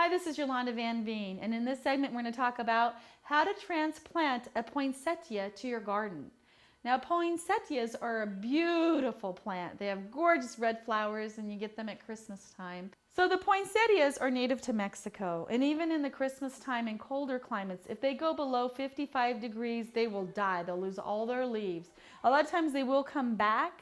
Hi, this is Yolanda Van Veen, and in this segment we're going to talk about how to transplant a poinsettia to your garden. Now, poinsettias are a beautiful plant. They have gorgeous red flowers and you get them at Christmas time. So the poinsettias are native to Mexico, and even in the Christmas time in colder climates, if they go below 55 degrees, they will die. They'll lose all their leaves. A lot of times they will come back,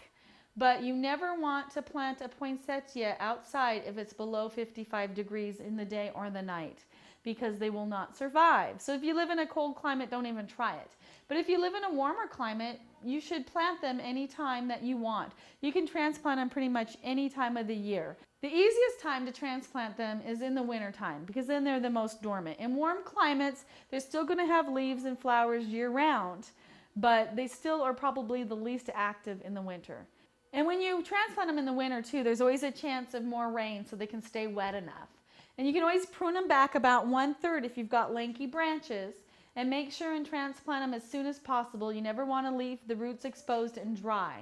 but you never want to plant a poinsettia outside if it's below 55 degrees in the day or the night, because they will not survive. So if you live in a cold climate, don't even try it. But if you live in a warmer climate, you should plant them any time that you want. You can transplant them pretty much any time of the year. The easiest time to transplant them is in the winter time, because then they're the most dormant. In warm climates, they're still going to have leaves and flowers year round, but they still are probably the least active in the winter. And when you transplant them in the winter too, there's always a chance of more rain so they can stay wet enough. And you can always prune them back about 1/3 if you've got lanky branches, and make sure and transplant them as soon as possible. You never want to leave the roots exposed and dry.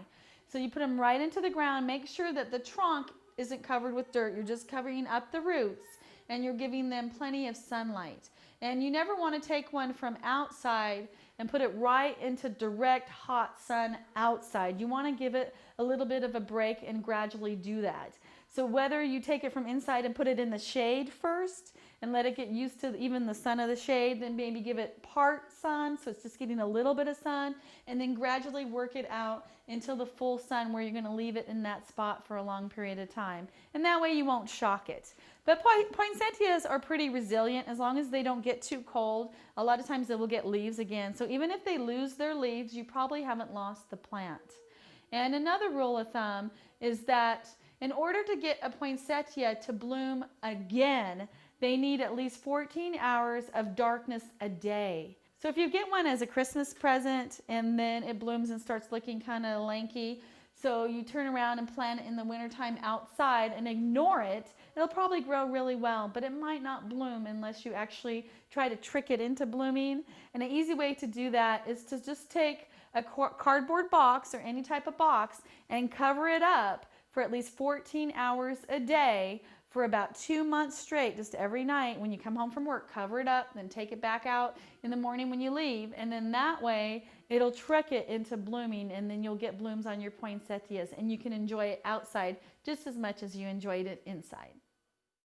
So you put them right into the ground, make sure that the trunk isn't covered with dirt. You're just covering up the roots and you're giving them plenty of sunlight. And you never want to take one from outside and put it right into direct hot sun outside. You want to give it a little bit of a break and gradually do that. So whether you take it from inside and put it in the shade first and let it get used to even the sun of the shade, then maybe give it part sun so it's just getting a little bit of sun, and then gradually work it out until the full sun where you're going to leave it in that spot for a long period of time. And that way you won't shock it. But poinsettias are pretty resilient as long as they don't get too cold. A lot of times they will get leaves again. So even if they lose their leaves, you probably haven't lost the plant. And another rule of thumb is that in order to get a poinsettia to bloom again, they need at least 14 hours of darkness a day. So if you get one as a Christmas present and then it blooms and starts looking kind of lanky, so you turn around and plant it in the wintertime outside and ignore it, it'll probably grow really well, but it might not bloom unless you actually try to trick it into blooming. And an easy way to do that is to just take a cardboard box or any type of box and cover it up for at least 14 hours a day for about 2 months straight. Just every night when you come home from work, cover it up, then take it back out in the morning when you leave, and then that way it'll trick it into blooming, and then you'll get blooms on your poinsettias, and you can enjoy it outside just as much as you enjoyed it inside.